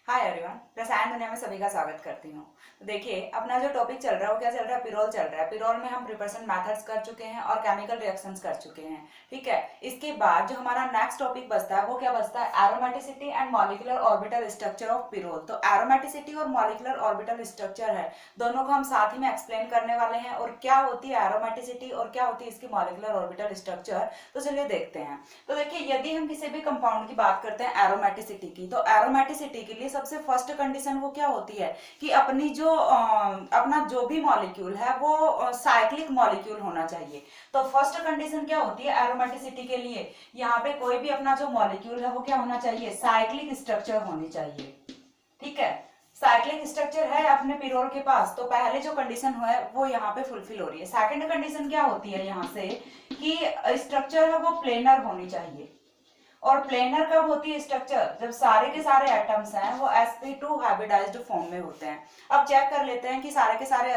Hi everyone, रसायन दुनिया में सभी का स्वागत करती हूँ। तो देखिए, अपना जो टॉपिक चल रहा है वो क्या चल रहा है, पिरोल चल रहा है। पिरोल में हम प्रिपरेशन मेथड्स कर चुके हैं और केमिकल रिएक्शंस कर चुके हैं। ठीक है, इसके बाद जो हमारा नेक्स्ट टॉपिक बचता है वो क्या बचता है, aromaticity and molecular orbital structure of pyrrole. तो एरोमेटिसिटी और मॉलिक्यूलर ऑर्बिटल स्ट्रक्चर है, दोनों को हम साथ ही में एक्सप्लेन करने वाले हैं। और क्या होती है एरोमेटिसिटी और क्या होती है इसकी मॉलिक्यूलर ऑर्बिटल स्ट्रक्चर, तो चलिए देखते हैं। तो देखिए, यदि हम किसी भी कंपाउंड की बात करते हैं एरोमेटिसिटी की, तो एरोमेटिसिटी के लिए सबसे फर्स्ट कंडीशन वो क्या होती है कि अपनी जो अपना जो भी मॉलिक्यूल है वो साइक्लिक मॉलिक्यूल होना चाहिए। तो फर्स्ट कंडीशन क्या होती है एरोमेटिसिटी के लिए, यहाँ पे कोई भी अपना जो मॉलिक्यूल है वो क्या होना चाहिए, साइक्लिक स्ट्रक्चर होनी चाहिए। ठीक है, साइक्लिक स्ट्रक्चर है अपने पिरोल के पास, तो पहले जो कंडीशन है वो यहाँ पे फुलफिल हो रही है। सेकंड कंडीशन क्या होती है यहाँ से कि स्ट्रक्चर है वो प्लेनर होनी चाहिए। और प्लेनर कब होती है स्ट्रक्चर, जब सारे के सारे एटम्स हैं वो sp2 हाइब्रिडाइज्ड फॉर्म में होते हैं। अब चेक कर लेते हैं कि सारे के सारे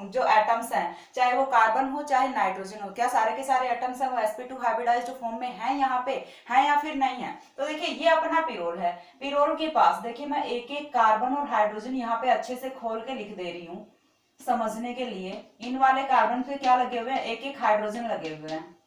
जो एटम्स हैं, चाहे वो कार्बन हो चाहे नाइट्रोजन हो, क्या सारे के सारे एटम्स हैं वो sp2 हाइब्रिडाइज्ड फॉर्म में हैं, यहाँ पे हैं या फिर नहीं है। तो देखिए, ये अपना पिरोल है। पिरोल के पास देखिए, मैं एक एक कार्बन और हाइड्रोजन यहाँ पे अच्छे से खोल के लिख दे रही हूँ समझने के लिए। इन वाले कार्बन पे क्या लगे हुए हैं, एक एक हाइड्रोजन लगे हुए हैं।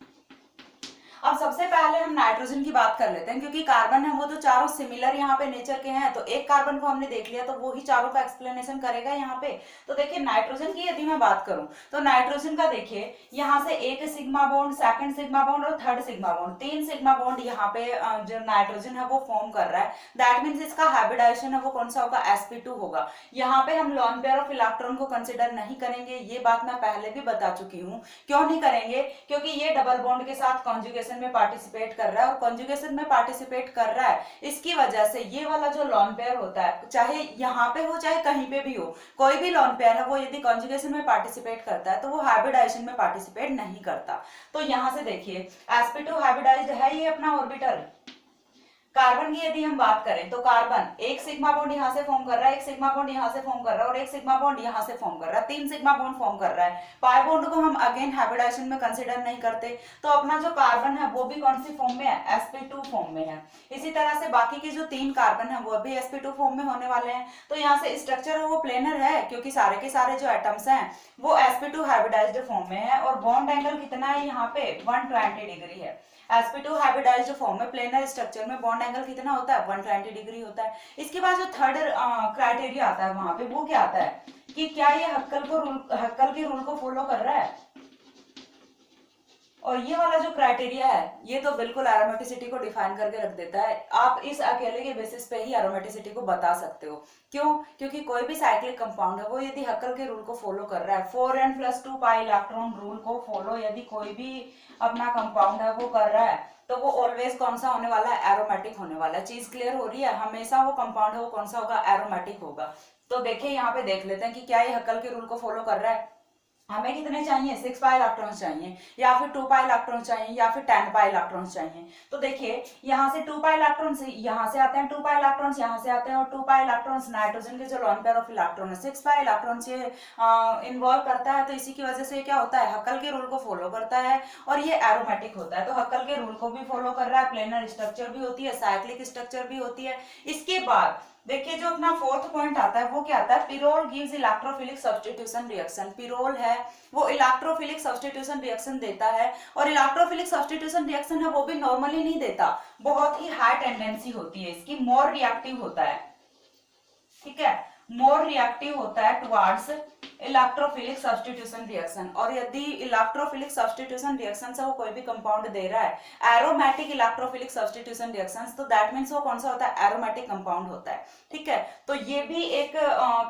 अब सबसे पहले हम नाइट्रोजन की बात कर लेते हैं, क्योंकि कार्बन है वो तो चारों सिमिलर यहाँ पे नेचर के हैं। तो एक कार्बन को हमने देख लिया तो वो ही चारों का एक्सप्लेनेशन करेगा यहाँ पे। तो देखिए, नाइट्रोजन की यदि मैं बात करूं तो नाइट्रोजन का देखिए, यहाँ से एक sigma bond, second sigma bond और थर्ड सिग्मा बॉन्ड, तीन सिग्मा बॉन्ड यहाँ पे जो नाइट्रोजन है वो फॉर्म कर रहा है। दैट मीन्स इसका हाइब्रिडाइजेशन है वो कौन सा होगा, sp2 होगा। यहाँ पे हम लॉन पेयर ऑफ इलेक्ट्रॉन को कंसिडर नहीं करेंगे, ये बात मैं पहले भी बता चुकी हूँ। क्यों नहीं करेंगे, क्योंकि ये डबल बॉन्ड के साथ कॉन्जुगेशन में पार्टिसिपेट कर रहा है, और कॉन्जुगेशन में पार्टिसिपेट कर रहा है, इसकी वजह से ये वाला जो लॉन पेयर होता है, चाहे यहाँ पे हो चाहे कहीं पे भी हो, कोई भी लॉन पेयर है वो यदि कॉन्जुगेशन में पार्टिसिपेट करता है तो वो हाइब्रिडाइजेशन में पार्टिसिपेट नहीं करता। तो यहाँ से देखिए, sp2 हाइब्रिडाइज्ड है ये अपना ऑर्बिटल। कार्बन की यदि हम बात करें तो कार्बन एक सिग्मा बॉन्ड यहाँ से फॉर्म कर रहा है, एक सिग्मा बॉन्ड यहाँ से फॉर्म कर रहा है और एक सिग्मा बॉन्ड यहाँ से फॉर्म कर रहा है, तीन सिग्मा बॉन्ड फॉर्म कर रहा है। पाई बॉन्ड को हम अगेन हाइब्रिडाइजेशन में कंसीडर नहीं करते। तो अपना जो कार्बन है वो भी कौन सी फॉर्म में है, sp2 फॉर्म में है। इसी तरह से बाकी के जो तीन कार्बन है वो भी sp2 फॉर्म में होने वाले हैं। तो यहाँ से स्ट्रक्चर है वो प्लेनर है, क्योंकि सारे के सारे जो एटम्स हैं वो sp2 हाइब्रिडाइज्ड फॉर्म में है। और बॉन्ड एंगल कितना है यहाँ पे, 120 डिग्री है। sp2 हाइब्रिडाइज्ड फॉर्म में प्लेनर स्ट्रक्चर में बॉन्ड एंगल कितना होता है, 120 डिग्री होता है। इसके बाद जो थर्ड क्राइटेरिया आता है वहां पे वो क्या आता है कि क्या ये हक्कल के रूल को फॉलो कर रहा है। और ये वाला जो क्राइटेरिया है ये तो बिल्कुल एरोमेटिसिटी को डिफाइन करके रख देता है। आप इस अकेले के बेसिस पे ही एरोमेटिसिटी को बता सकते हो। क्यों, क्योंकि कोई भी साइक्लिक कंपाउंड है वो यदि हक्कल के रूल को फॉलो कर रहा है, 4n+2 पाई इलेक्ट्रॉन रूल को फॉलो यदि कोई भी अपना कंपाउंड है वो कर रहा है, तो वो ऑलवेज कौन सा होने वाला है, एरोमेटिक होने वाला है। चीज क्लियर हो रही है, हमेशा वो कंपाउंड है वो कौन सा होगा, एरोमेटिक होगा। तो देखिए, यहाँ पे देख लेते हैं कि क्या ये हक्कल के रूल को फॉलो कर रहा है। हमें कितने चाहिए, 6 पाई इलेक्ट्रॉन्स चाहिए, या फिर 2 पाई इलेक्ट्रॉन्स चाहिए, या फिर 10 पाई इलेक्ट्रॉन्स चाहिए। तो देखिए, यहाँ से 2 पाई इलेक्ट्रॉन्स यहाँ से आते हैं, 2 पाई इलेक्ट्रॉन्स यहाँ से आते हैं, और 2 पाई इलेक्ट्रॉन्स नाइट्रोजन के जो लॉन पेयर ऑफ इलेक्ट्रॉन है 6 पाई इलेक्ट्रॉन्स ये इन्वॉल्व करता है। तो इसी की वजह से क्या होता है, हक्कल के रूल को फॉलो करता है और ये एरोमेटिक होता है। तो हक्कल के रूल को भी फॉलो कर रहा है, प्लेनर स्ट्रक्चर भी होती है, साइक्लिक स्ट्रक्चर भी होती है। इसके बाद देखिए, जो अपना फोर्थ पॉइंट आता है वो क्या आता है, pyrrole gives electrophilic substitution reaction. Pyrrole है वो इलेक्ट्रोफिलिक सब्स्टिट्यूशन रिएक्शन देता है, और इलेक्ट्रोफिलिक सब्स्टिट्यूशन रिएक्शन है वो भी नॉर्मली नहीं देता, बहुत ही हाई टेंडेंसी होती है इसकी, मोर रिएक्टिव होता है। ठीक है, मोर रिएक्टिव होता है टुवर्ड्स इलेक्ट्रोफिलिक सब्स्टिट्यूशन रिएक्शन। और यदि इलेक्ट्रोफिलिक सब्स्टिट्यूशन रिएक्शन से वो कोई भी कंपाउंड दे रहा है, एरोमेटिक इलेक्ट्रोफिलिक सब्स्टिट्यूशन रिएक्शंस, तो दैट मींस वो कौन सा होता है, एरोमेटिक कंपाउंड होता है। ठीक है, तो ये भी एक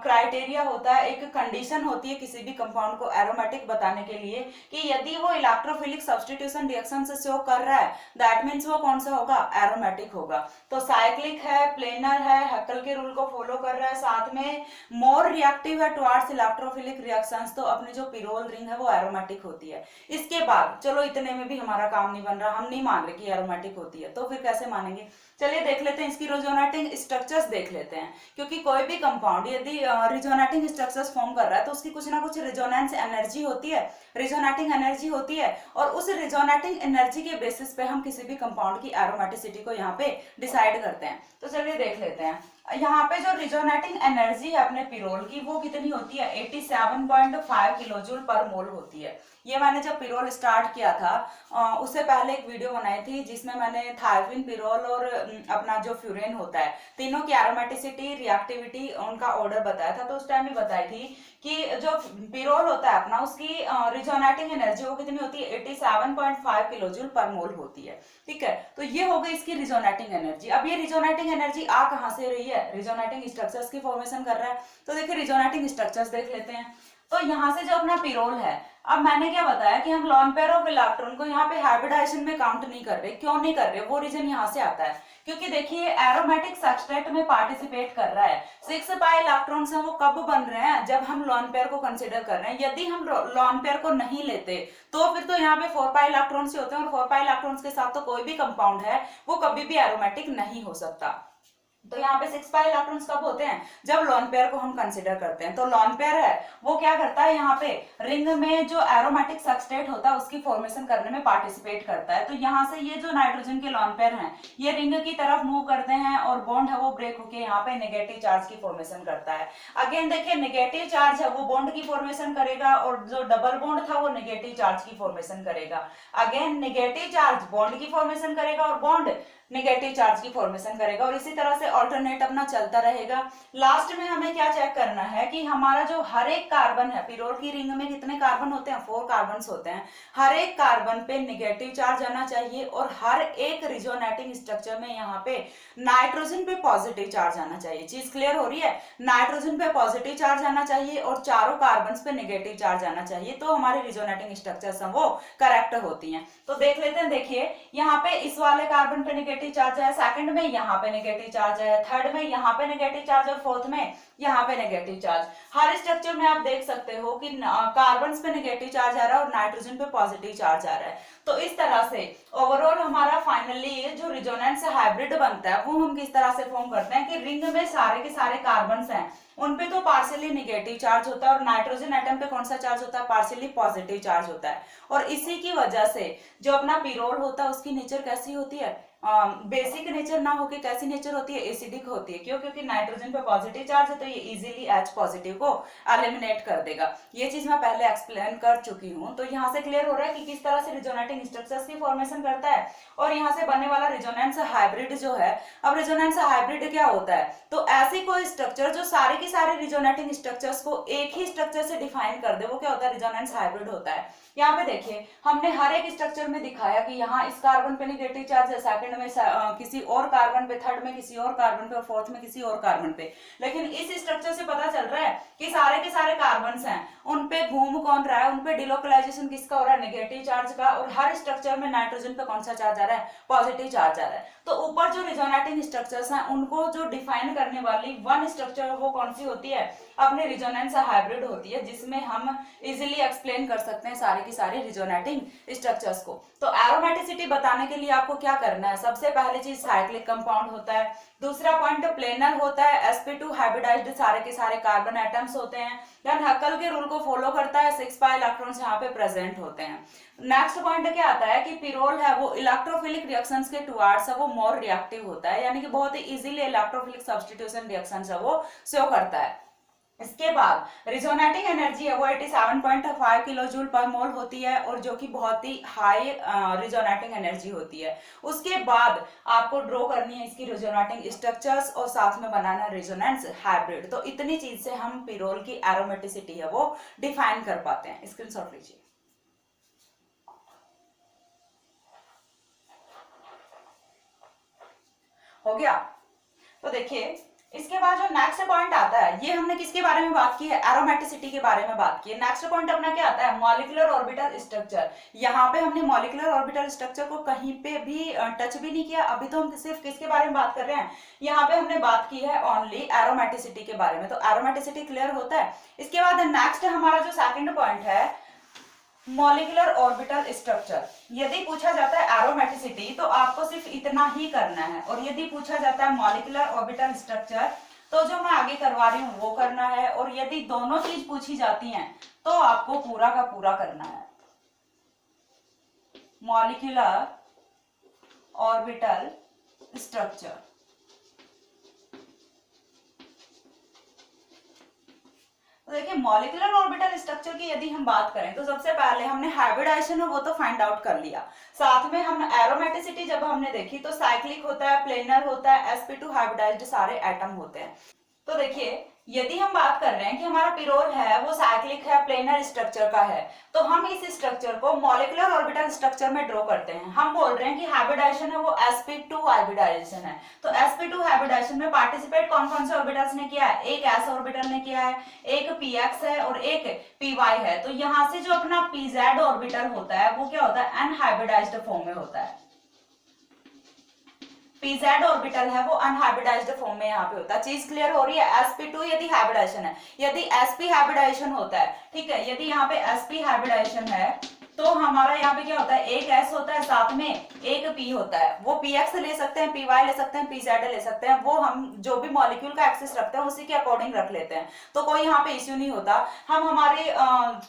क्राइटेरिया होता है, एक कंडीशन होती है किसी भी कंपाउंड को एरोमेटिक बताने के लिए, कि यदि वो इलेक्ट्रोफिलिक सब्स्टिट्यूशन रिएक्शन से शो कर रहा है दैट मींस वो कौन सा होगा, एरोमेटिक होगा। तो साइक्लिक है, प्लेनर है, हक्कल के रूल को फॉलो कर रहा है, साथ में मोर रिएक्टिव है टुवर्ड्स इलेक्ट्रोफिलिक रिएक्शंस, तो अपनी जो पिरोल रिंग है वो एरोमेटिक होती है। इसके बाद चलो, इतने में भी हमारा काम नहीं बन रहा, हम नहीं मान रहे कि एरोमेटिक होती है, तो फिर कैसे मानेंगे। चलिए देख लेते हैं इसकी रिजोनेटिंग स्ट्रक्चर्स देख लेते हैं, क्योंकि कोई भी कंपाउंड यदि रिजोनेटिंग स्ट्रक्चर्स फॉर्म कर रहा है तो उसकी कुछ ना कुछ रिजोनेंस एनर्जी होती है, रिजोनेटिंग एनर्जी होती है, और उस रिजोनेटिंग एनर्जी के बेसिस पे हम किसी भी कंपाउंड की एरोमेटिसिटी को यहाँ पे डिसाइड करते हैं। तो चलिए देख लेते हैं यहाँ पे जो रिजोनेटिंग एनर्जी है अपने पिरोल की वो कितनी होती है, 87.5 किलोजूल पर मोल होती है। ये मैंने जब पिरोल स्टार्ट किया था उससे पहले एक वीडियो बनाई थी जिसमें मैंने थायरफिन, पिरोल और अपना जो फ्यूरेन होता है तीनों की एरोमेटिसिटी, रिएक्टिविटी, उनका ऑर्डर बताया था। तो उस टाइम भी बताई थी कि जो पिरोल होता है अपना उसकी रिजोनेटिंग एनर्जी वो कितनी होती है, 87.5 किलोजूल पर मोल होती है। ठीक है, तो ये हो गई इसकी रिजोनेटिंग एनर्जी। अब ये रिजोनेटिंग एनर्जी आ कहां से रही है, रिजोनेटिंग स्ट्रक्चर्स की फॉर्मेशन कर रहा है। तो देखिए रिजोनेटिंग स्ट्रक्चर्स देख लेते हैं। तो यहाँ से जो अपना पिरोल है, अब मैंने क्या बताया कि हम लोन पेयर ऑफ इलेक्ट्रॉन को यहाँ पे हाइब्रिडाइजेशन में काउंट नहीं कर रहे। क्यों नहीं कर रहे, वो रीजन यहाँ से आता है क्योंकि देखिए एरोमेटिक सबस्ट्रेट में पार्टिसिपेट कर रहा है। 6 पाई इलेक्ट्रॉन्स हैं वो कब बन रहे हैं, जब हम लोन पेयर को कंसीडर कर रहे हैं। यदि हम लोन पेयर को नहीं लेते तो फिर तो यहाँ पे 4 पाई इलेक्ट्रॉन्स ही होते हैं, और 4 पाई इलेक्ट्रॉन्स के साथ तो कोई भी कंपाउंड है वो कभी भी एरोमेटिक नहीं हो सकता। तो यहाँ पे 6 पाई इलेक्ट्रॉन्स कब होते हैं, जब लोन पेयर को हम कंसीडर करते हैं। तो लोन पेयर है वो क्या करता है, यहाँ पे रिंग में जो एरोमेटिक सबस्ट्रेट होता है उसकी फॉर्मेशन करने में पार्टिसिपेट करता है। तो यहाँ से ये जो नाइट्रोजन के लोन पेयर हैं ये रिंग की तरफ मूव करते हैं और बॉन्ड है वो ब्रेक होके यहाँ पे नेगेटिव चार्ज की फॉर्मेशन करता है। अगेन देखिए नेगेटिव चार्ज है वो बॉन्ड की फॉर्मेशन करेगा, और जो डबल बॉन्ड था वो नेगेटिव चार्ज की फॉर्मेशन करेगा। अगेन नेगेटिव चार्ज बॉन्ड की फॉर्मेशन करेगा और बॉन्ड नेगेटिव चार्ज की फॉर्मेशन करेगा, और इसी तरह से ऑल्टरनेट अपना चलता रहेगा। लास्ट में हमें क्या चेक करना है कि हमारा जो हर एक कार्बन है, पिरोल की रिंग में कितने कार्बन होते हैं, 4 कार्बन होते हैं। हर एक कार्बन पे नेगेटिव चार्ज आना चाहिए, और हर एक रिजोनेटिंग स्ट्रक्चर में यहाँ पे नाइट्रोजन पे पॉजिटिव चार्ज आना चाहिए। चीज क्लियर हो रही है, नाइट्रोजन पे पॉजिटिव चार्ज आना चाहिए और चारों कार्बन पे नेगेटिव चार्ज आना चाहिए, तो हमारे रिजोनेटिंग स्ट्रक्चर्स हैं वो करेक्ट होती हैं। तो देख लेते हैं, देखिए यहाँ पे इस वाले कार्बन पे नेगेटिव चार्ज है, सेकंड में यहाँ पे नेगेटिव चार्ज है, थर्ड में यहाँ पे नेगेटिव चार्ज, और फोर्थ में यहाँ पे नेगेटिव चार्ज। हर स्ट्रक्चर में आप देख सकते हो कि कार्बन पे नेगेटिव चार्ज आ रहा है और नाइट्रोजन पे पॉजिटिव चार्ज आ रहा है। तो इस तरह से ओवरऑल हमारा फाइनली जो रिजोनेंस हाइब्रिड बनता है वो हम किस तरह से फॉर्म करते हैं कि रिंग में सारे के सारे कार्बन हैं उन पे तो पार्शियली नेगेटिव चार्ज होता है, और नाइट्रोजन एटम पे कौन सा चार्ज होता है, पार्शियली पॉजिटिव चार्ज होता है। और इसी की वजह से जो अपना पिरोल होता है उसकी नेचर कैसी होती है, बेसिक नेचर ना होके कैसी नेचर होती है, एसिडिक होती है। क्यों, क्योंकि नाइट्रोजन पे पॉजिटिव चार्ज है तो ये इजीली H पॉजिटिव को एलिमिनेट कर देगा। ये चीज मैं पहले एक्सप्लेन कर चुकी हूँ। तो यहाँ से क्लियर हो रहा है कि किस तरह से रिजोनेटिंग स्ट्रक्चर्स की फॉर्मेशन करता है, और यहाँ से बनने वाला रिजोनेंस हाइब्रिड जो है। अब रिजोनेंस हाइब्रिड क्या होता है, तो ऐसी कोई स्ट्रक्चर जो सारे की सारे रिजोनेटिंग स्ट्रक्चर्स को एक ही स्ट्रक्चर से डिफाइन कर दे, वो क्या होता है, रिजोनेंस हाइब्रिड होता है। यहाँ पे देखिए हमने हर एक स्ट्रक्चर में दिखाया कि यहाँ इस कार्बन पे नेगेटिव चार्ज है, सेकंड में किसी और कार्बन पे, थर्ड में किसी और कार्बन पे, और फोर्थ में किसी और कार्बन पे। लेकिन इस स्ट्रक्चर से पता चल रहा है कि सारे के सारे कार्बन हैं उन पे घूम कौन रहा है, उन पे डिलोकलाइजेशन किसका हो रहा है, नेगेटिव चार्ज का। और हर स्ट्रक्चर में नाइट्रोजन पे कौन सा चार्ज आ रहा है, पॉजिटिव चार्ज आ रहा है। तो ऊपर जो रिजोनेटिंग स्ट्रक्चर्स हैं उनको जो डिफाइन करने वाली वन स्ट्रक्चर वो कौन सी होती है, अपने रिजोनेंस हाइब्रिड होती है, जिसमें हम इजीली एक्सप्लेन कर सकते हैं सारे की सारे रिजोनेटिंग स्ट्रक्चर्स को। तो एरोमेटिसिटी बताने के लिए आपको क्या करना है, सबसे पहले चीज साइक्लिक कंपाउंड होता है, दूसरा पॉइंट प्लेनर होता है, sp2 हाइब्रिडाइज्ड सारे के सारे कार्बन एटम्स होते हैं, देन हक्कल के रूल को फॉलो करता है, 6 पाई इलेक्ट्रॉन्स यहाँ पे प्रेजेंट होते हैं। नेक्स्ट पॉइंट क्या आता है कि पिरोल है वो इलेक्ट्रोफिलिक रिएक्शंस के टुवर्ड्स है वो मोर रिएक्टिव होता है, यानी कि बहुत ही इजीली इलेक्ट्रोफिलिक सब्स्टिट्यूशन रिएक्शंस है वो शो करता है। इसके बाद रिजोनेटिंग एनर्जी है वो 87.5 किलो जूल पर मोल होती है, और जो कि बहुत ही हाई रिजोनेटिंग एनर्जी होती है। उसके बाद आपको ड्रॉ करनी है इसकी रिजोनेटिंग स्ट्रक्चर्स और साथ में बनाना रेजोनेंस हाइब्रिड। तो इतनी चीज से हम पिरोल की एरोमेटिसिटी है वो डिफाइन कर पाते हैं। स्क्रीनशॉट लीजिए। हो गया। तो देखिए इसके बाद जो नेक्स्ट पॉइंट आता है, ये हमने किसके बारे में बात की है, एरोमेटिसिटी के बारे में बात की है। नेक्स्ट पॉइंट अपना क्या आता है, मॉलिक्यूलर ऑर्बिटल स्ट्रक्चर। यहाँ पे हमने मॉलिक्यूलर ऑर्बिटल स्ट्रक्चर को कहीं पे भी टच भी नहीं किया। अभी तो हम सिर्फ किसके बारे में बात कर रहे हैं, यहाँ पे हमने बात की है ओनली एरोमेटिसिटी के बारे में। तो एरोमेटिसिटी क्लियर होता है। इसके बाद नेक्स्ट हमारा जो सेकंड पॉइंट है मॉलिक्यूलर ऑर्बिटल स्ट्रक्चर, यदि पूछा जाता है एरोमेटिसिटी तो आपको सिर्फ इतना ही करना है, और यदि पूछा जाता है मॉलिक्यूलर ऑर्बिटल स्ट्रक्चर तो जो मैं आगे करवा रही हूँ वो करना है, और यदि दोनों चीज पूछी जाती हैं तो आपको पूरा का पूरा करना है। मॉलिक्यूलर ऑर्बिटल स्ट्रक्चर, तो देखिए मॉलिक्यूलर ऑर्बिटल स्ट्रक्चर की यदि हम बात करें तो सबसे पहले हमने हाइब्रिडाइजेशन है वो तो फाइंड आउट कर लिया, साथ में हम एरोमेटिसिटी जब हमने देखी तो साइक्लिक होता है, प्लेनर होता है, sp2 हाइब्रिडाइज्ड सारे एटम होते हैं। तो देखिए यदि हम बात कर रहे हैं कि हमारा पिरोल है वो साइक्लिक है, प्लेनर स्ट्रक्चर का है, तो हम इस स्ट्रक्चर को मॉलिक्यूलर ऑर्बिटल स्ट्रक्चर में ड्रॉ करते हैं। हम बोल रहे हैं कि हाइब्रिडाइजेशन है वो sp2 हाइब्रिडाइजेशन है, तो sp2 हाइब्रिडाइजेशन में पार्टिसिपेट कौन कौन से ऑर्बिटल्स ने किया है, एक s ऑर्बिटल ने किया है, एक px है और एक py है। तो यहाँ से जो अपना pz ऑर्बिटल होता है वो क्या होता है, अनहाइब्रिडाइज्ड फॉर्म में होता है। pz ऑर्बिटल है वो अनहाइब्रिडाइज्ड फॉर्म में यहाँ पे होता है। चीज क्लियर हो रही है। sp2 यदि हाइब्रिडाइजेशन है, यदि sp हाइब्रिडाइजेशन होता है, ठीक है, यदि यहाँ पे sp हाइब्रिडाइजेशन है तो हमारा यहाँ पे क्या होता है, एक s होता है साथ में एक p होता है, वो px ले सकते हैं, py ले सकते हैं, pz ले सकते हैं, वो हम जो भी मॉलिक्यूल का एक्सेस रखते हैं उसी के अकॉर्डिंग रख लेते हैं, तो कोई यहाँ पे इश्यू नहीं होता। हम हमारे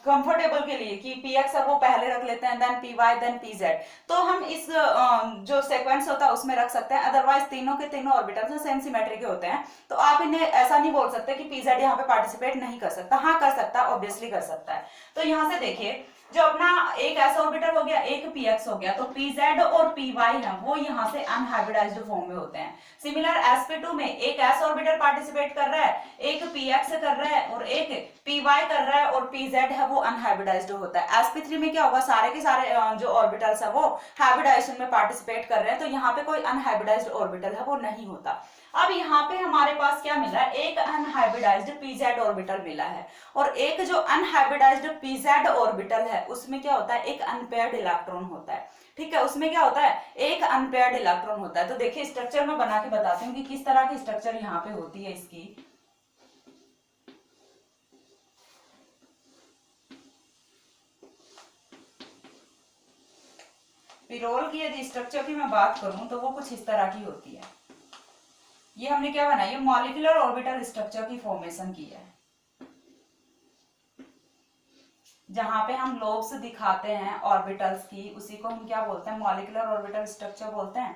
कंफर्टेबल के लिए कि px है वो पहले रख लेते हैं, देन py देन pz, तो हम इस जो सीक्वेंस होता है उसमें रख सकते हैं। अदरवाइज तीनों के तीनों ऑर्बिटल्स सेम सिमेट्री के होते हैं, तो आप इन्हें ऐसा नहीं बोल सकते कि pz यहाँ पे पार्टिसिपेट नहीं कर सकता, हाँ कर सकता है, ऑब्वियसली कर सकता है। तो यहाँ से देखिए जो अपना एक s ऑर्बिटल हो गया, एक px हो गया, तो pz और py है वो यहाँ से अनहाइब्रिडाइज्ड फॉर्म में होते हैं। सिमिलर sp2 में एक s ऑर्बिटल पार्टिसिपेट कर रहा है, एक px कर रहा है और एक py कर रहा है, और pz है वो अनहाइब्रिडाइज्ड होता है। sp3 में क्या होगा, सारे के सारे जो ऑर्बिटल्स है वो हाइब्रिडाइजेशन में पार्टिसिपेट कर रहे हैं, तो यहाँ पे कोई अनहाइब्रिडाइज्ड ऑर्बिटल है वो नहीं होता। अब यहाँ पे हमारे पास क्या मिला है, एक अनहाइब्रिडाइज्ड pz ऑर्बिटल मिला है, और एक जो अनहाइब्रिडाइज्ड pz ऑर्बिटल है उसमें क्या होता है, एक अनपेयर्ड इलेक्ट्रॉन होता है। ठीक है, उसमें क्या होता है, एक अनपेयर्ड इलेक्ट्रॉन होता है। तो देखिए स्ट्रक्चर में बना के बताती हूँ कि किस तरह की स्ट्रक्चर यहाँ पे होती है इसकी। पिरोल की यदि स्ट्रक्चर की मैं बात करूं तो वो कुछ इस तरह की होती है। ये हमने क्या बनाई है, मॉलिक्यूलर ऑर्बिटल स्ट्रक्चर की फॉर्मेशन की है, जहां पे हम लोब्स दिखाते हैं ऑर्बिटल्स की, उसी को हम क्या बोलते हैं, मॉलिक्यूलर ऑर्बिटल स्ट्रक्चर बोलते हैं।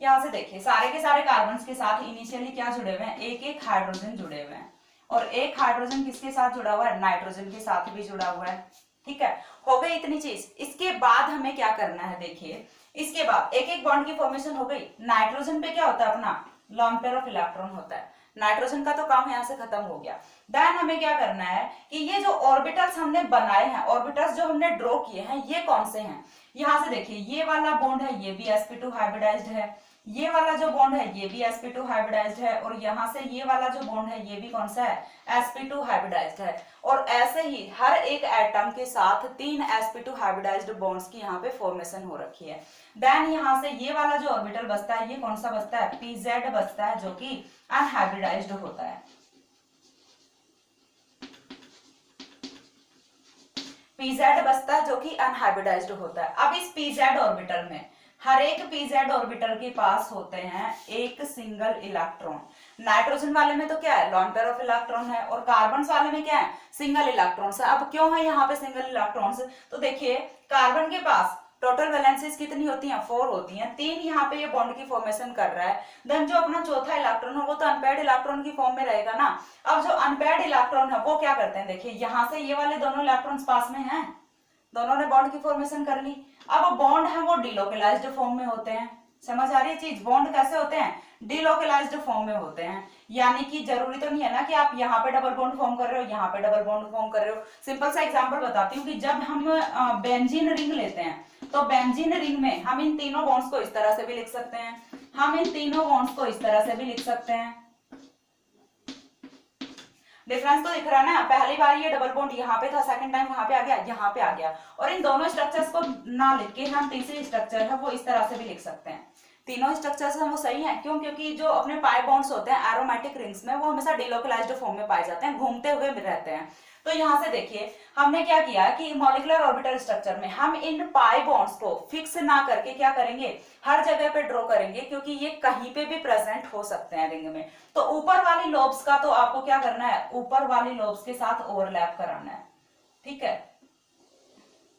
यहाँ से देखिए सारे के सारे कार्बन्स के साथ इनिशियली क्या जुड़े हुए हैं, एक एक हाइड्रोजन जुड़े हुए हैं, और एक हाइड्रोजन किसके साथ जुड़ा हुआ है, नाइट्रोजन के साथ भी जुड़ा हुआ है। ठीक है, हो गई इतनी चीज। इसके बाद हमें क्या करना है, देखिए इसके बाद एक एक बॉन्ड की फॉर्मेशन हो गई। नाइट्रोजन पे क्या होता है, अपना लॉन पेयर ऑफ इलेक्ट्रॉन होता है, नाइट्रोजन का तो काम यहाँ से खत्म हो गया। देन हमें क्या करना है कि ये जो ऑर्बिटल्स हमने बनाए हैं, ऑर्बिटल्स जो हमने ड्रॉ किए हैं, ये कौन से हैं, यहाँ से देखिए ये वाला बॉन्ड है ये भी sp2 हाइब्रिडाइज्ड है, ये वाला जो बॉन्ड है ये भी sp2 हाइब्रिडाइज्ड है, और यहाँ से ये वाला जो बॉन्ड है ये भी कौन सा है, sp2 हाइब्रिडाइज्ड है। और ऐसे ही हर एक एटम के साथ 3 sp2 हाइब्रिडाइज्ड बॉन्ड्स की यहाँ पे फॉर्मेशन हो रखी है। देन यहाँ से ये वाला जो ऑर्बिटल बचता है ये कौन सा बचता है, pz बचता है, जो कि अनहाइब्रिडाइज्ड होता है। pz बचता है जो कि अनहाइब्रिडाइज्ड होता है। अब इस pz ऑर्बिटल में हर एक pz ऑर्बिटल के पास होते हैं एक सिंगल इलेक्ट्रॉन। नाइट्रोजन वाले में तो क्या है, लॉन पेयर ऑफ इलेक्ट्रॉन है, और कार्बन वाले में क्या है, सिंगल इलेक्ट्रॉन्स है। अब क्यों है यहाँ पे सिंगल इलेक्ट्रॉन्स, तो देखिए कार्बन के पास टोटल वैलेंसीज कितनी होती हैं, 4 होती हैं, 3 यहाँ पे ये बॉन्ड की फॉर्मेशन कर रहा है। देन जो अपना चौथा इलेक्ट्रॉन है वो तो अनपेयर्ड इलेक्ट्रॉन की फॉर्म में रहेगा ना। अब जो अनपेयर्ड इलेक्ट्रॉन है वो क्या करते हैं, देखिए यहाँ से ये वाले दोनों इलेक्ट्रॉन्स पास में हैं, दोनों ने बॉन्ड की फॉर्मेशन कर ली। अब बॉन्ड है वो डिलोकलाइज्ड फॉर्म में होते हैं। समझ आ रही है चीज, बॉन्ड कैसे होते हैं, डिलोकलाइज्ड फॉर्म में होते हैं। यानी कि जरूरी तो नहीं है ना कि आप यहाँ पे डबल बॉन्ड फॉर्म कर रहे हो, यहाँ पे डबल बॉन्ड फॉर्म कर रहे हो। सिंपल सा एग्जांपल बताती हूँ कि जब हम बेंजीन रिंग लेते हैं तो बेंजीन रिंग में हम इन तीनों बॉन्ड्स को इस तरह से भी लिख सकते हैं, हम इन तीनों बॉन्ड्स को इस तरह से भी लिख सकते हैं। डिफरेंस तो दिख रहा है ना, पहली बार ये डबल बॉन्ड यहाँ पे था, सेकंड टाइम वहां पे आ गया, यहाँ पे आ गया। और इन दोनों स्ट्रक्चर्स को ना लिख के हम तीसरी स्ट्रक्चर है वो इस तरह से भी लिख सकते हैं। तीनों स्ट्रक्चर्स हैं वो सही हैं। क्यों? क्योंकि जो अपने पाई बॉन्ड्स होते हैं एरोमेटिक रिंग्स में वो हमेशा डिलोकलाइज्ड फॉर्म में पाए जाते हैं, घूमते हुए रहते हैं। तो यहाँ से देखिए हमने क्या किया कि मॉलिक्यूलर ऑर्बिटल स्ट्रक्चर में हम इन पाई बॉन्ड्स को फिक्स ना करके क्या करेंगे, हर जगह पे ड्रॉ करेंगे, क्योंकि ये कहीं पे भी प्रेजेंट हो सकते हैं रिंग में। तो ऊपर वाली लोब्स का तो आपको क्या करना है, ऊपर वाली लोब्स के साथ ओवरलैप कराना है। ठीक है,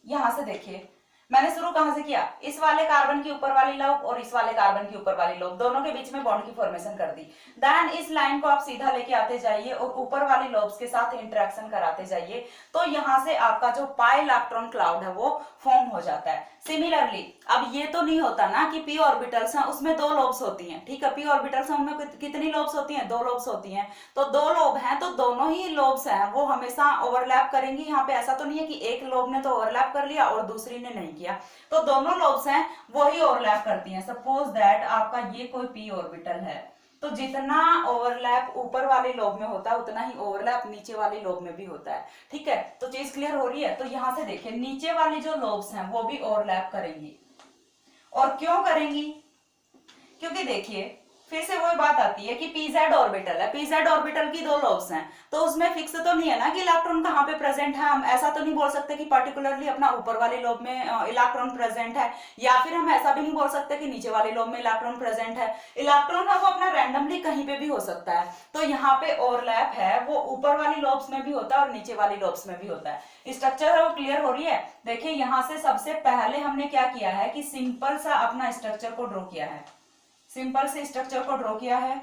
यहां से देखिए मैंने शुरू कहां से किया, इस वाले कार्बन की ऊपर वाली लोब और इस वाले कार्बन की ऊपर वाली लोब दोनों के बीच में बॉन्ड की फॉर्मेशन कर दी। देन इस लाइन को आप सीधा लेके आते जाइए और ऊपर वाली लोब्स के साथ इंटरेक्शन कराते जाइए, तो यहां से आपका जो पाई इलेक्ट्रॉन क्लाउड है वो फॉर्म हो जाता है। सिमिलरली अब ये तो नहीं होता ना कि पी ऑर्बिटल्स हैं उसमें दो लोब्स होती हैं, ठीक है, पी ऑर्बिटल्स हैं उनमें कितनी लोब्स होती हैं, दो लोब्स होती हैं। तो दो लोब हैं तो दोनों ही लोब्स हैं वो हमेशा ओवरलैप करेंगी। यहाँ पे ऐसा तो नहीं है कि एक लोब ने तो ओवरलैप कर लिया और दूसरी ने नहीं किया, तो दोनों लोब्स हैं वो ही ओवरलैप करती हैं। सपोज दैट आपका ये कोई पी ऑर्बिटल है, तो जितना ओवरलैप ऊपर वाले लोब में होता है उतना ही ओवरलैप नीचे वाली लोब में भी होता है। ठीक है, तो चीज क्लियर हो रही है। तो यहां से देखिए नीचे वाली जो लोब्स हैं वो भी ओवरलैप करेंगी। और क्यों करेंगी? क्योंकि देखिए फिर से वही बात आती है कि पीजेड ऑर्बिटल है, पीजेड ऑर्बिटल की दो लोब्स हैं, तो उसमें फिक्स तो नहीं है ना कि इलेक्ट्रॉन कहाँ पे प्रेजेंट है। हम ऐसा तो नहीं बोल सकते कि पर्टिकुलरली अपना ऊपर वाले लोब में इलेक्ट्रॉन प्रेजेंट है, या फिर हम ऐसा भी नहीं बोल सकते कि नीचे वाले लोब में इलेक्ट्रॉन प्रेजेंट है। इलेक्ट्रॉन है वो अपना रैंडमली कहीं पे भी हो सकता है। तो यहाँ पे ओवरलैप है वो ऊपर वाली लोब्स में भी होता है और नीचे वाली लोब्स में भी होता है। स्ट्रक्चर है वो क्लियर हो रही है। देखिए यहाँ से सबसे पहले हमने क्या किया है कि सिंपल सा अपना स्ट्रक्चर को ड्रॉ किया है, सिंपल से स्ट्रक्चर को ड्रॉ किया है।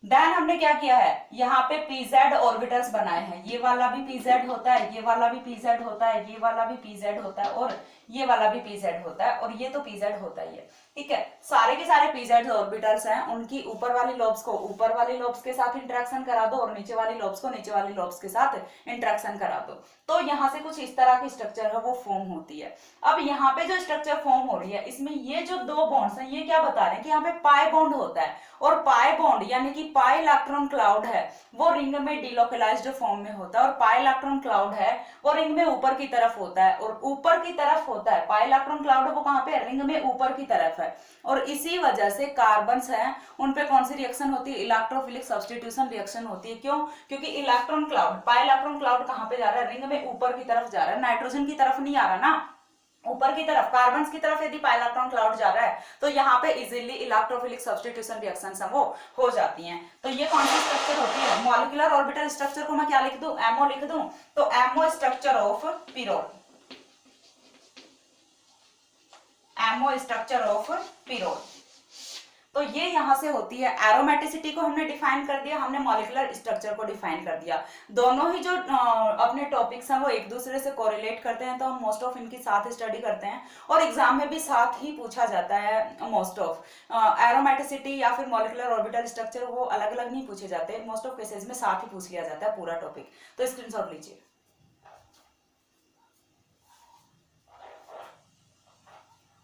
देन हमने क्या किया है, यहाँ पे पीजेड ऑर्बिटल्स बनाए हैं, ये वाला भी पीजेड होता है, ये वाला भी पीजेड होता है, ये वाला भी पीजेड होता है और ये वाला भी पीजेड होता है और ये तो पीजेड होता ही है। ठीक है, सारे के सारे पीजेड ऑर्बिटल्स हैं, उनकी ऊपर वाली लोब्स को ऊपर वाली लोब्स के साथ इंटरेक्शन करा दो और नीचे वाली लोब्स को नीचे वाली लोब्स के साथ इंटरेक्शन करा दो, तो यहाँ से कुछ इस तरह की स्ट्रक्चर है वो फॉर्म होती है। अब यहाँ पे जो स्ट्रक्चर फॉर्म हो रही है इसमें ये जो दो बॉन्ड्स हैं ये क्या बता रहे हैं कि यहाँ पे पाई बॉन्ड होता है, और पाई बॉन्ड यानी कि पाई इलेक्ट्रॉन क्लाउड है वो रिंग में डिलोकलाइज्ड फॉर्म में होता है, और पाई इलेक्ट्रॉन क्लाउड है वो रिंग में ऊपर की तरफ होता है, और ऊपर की तरफ होता है पाई इलेक्ट्रॉन क्लाउड वो कहाँ पे, रिंग में ऊपर की तरफ है। और इसी वजह से कार्बन्स हैं उन पे कौन सी रिएक्शन होती है, इलेक्ट्रोफिलिक सब्स्टिट्यूशन रिएक्शन होती है। क्यों? क्योंकि electron cloud, pi electron cloud कहाँ पे जा रहा है, रिंग में ऊपर की तरफ जा रहा है, नाइट्रोजन की तरफ नहीं आ रहा ना, ऊपर की तरफ कार्बन की तरफ यदि पाई इलेक्ट्रॉन क्लाउड जा रहा है तो यहाँ पे इजीली इलेक्ट्रोफिलिक सब्स्टिट्यूशन रिएक्शंस हैं वो हो जाती हैं। तो ये कौन सी स्ट्रक्चर होती है, मॉलिक्यूलर ऑर्बिटल स्ट्रक्चर को मैं क्या लिख दूं, एमओ लिख दूं, तो MO structure of pyrrole, MO structure of pyrrole. तो ये यहां से होती है। एरोमेटिसिटी को हमने डिफाइन कर दिया, हमने मॉलिक्यूलर स्ट्रक्चर को डिफाइन कर दिया। दोनों ही जो अपने टॉपिक्स हैं वो एक दूसरे से कोरिलेट करते हैं, तो हम मोस्ट ऑफ इनकी साथ स्टडी करते हैं और एग्जाम में भी साथ ही पूछा जाता है। मोस्ट ऑफ एरोमेटिसिटी या फिर मॉलिक्यूलर ऑर्बिटल स्ट्रक्चर वो अलग अलग नहीं पूछे जाते, मोस्ट ऑफ केसेस में साथ ही पूछ लिया जाता है पूरा टॉपिक। तो स्क्रीनशॉट लीजिए।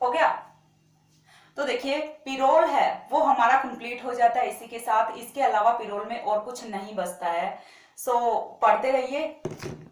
हो गया? तो देखिए पिरोल है वो हमारा कंप्लीट हो जाता है इसी के साथ, इसके अलावा पिरोल में और कुछ नहीं बचता है। सो पढ़ते रहिए।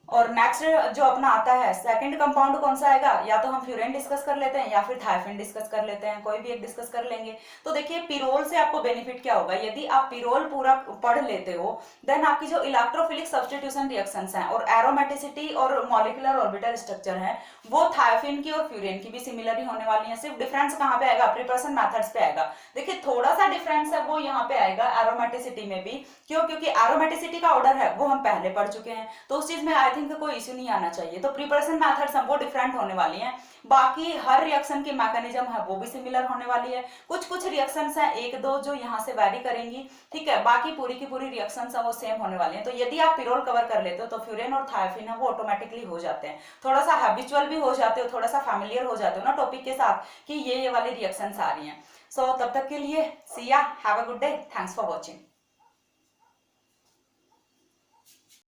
और नेक्स्ट जो अपना आता है सेकंड कंपाउंड कौन सा आएगा, या तो हम फ्यूरेन डिस्कस कर लेते हैं या फिर थायफिन डिस्कस कर लेते हैं, कोई भी एक डिस्कस कर लेंगे। तो देखिए पिरोल से आपको बेनिफिट क्या होगा, यदि आप पिरोल पूरा पढ़ लेते हो देन आपकी जो इलेक्ट्रोफिलिक सब्स्टिट्यूशन रिएक्शंस हैं और एरोमेटिसिटी और मॉलिक्यूलर ऑर्बिटल स्ट्रक्चर है वो थायफिन की और फ्यूरेन की भी सिमिलर ही होने वाली है। सिर्फ डिफरेंस कहाँ पे आएगा, प्रिपरेशन मेथड्स पे आएगा। देखिए थोड़ा सा डिफरेंस है वो यहाँ पे आएगा एरोमेटिसिटी में भी। क्यों? क्योंकि एरोमेटिसिटी का ऑर्डर है वो हम पहले पढ़ चुके हैं, तो उस चीज में आई थिंक कोई इश्यू नहीं आना चाहिए। तो प्रिपरेशन मेथड्स हैं वो डिफरेंट होने वाली हैं, बाकी हर रिएक्शन की मैकेनिज्म है वो भी सिमिलर होने वाली है। कुछ कुछ रिएक्शंस हैं एक दो जो यहाँ से वैरी करेंगी, ठीक है, बाकी पूरी की पूरी रिएक्शंस हैं वो सेम होने वाली हैं। तो यदि आप पिरोल कवर कर लेते हो तो फ्यूरेन और थायफिन है वो ऑटोमेटिकली हो जाते हैं, थोड़ा सा हैबिचुअल भी हो जाते हो, थोड़ा सा फैमिलियर हो जाते हो ना टॉपिक के साथ कि ये वाली रिएक्शंस आ रही हैं। सो तब तक के लिए सी या, have a good day, thanks for watching.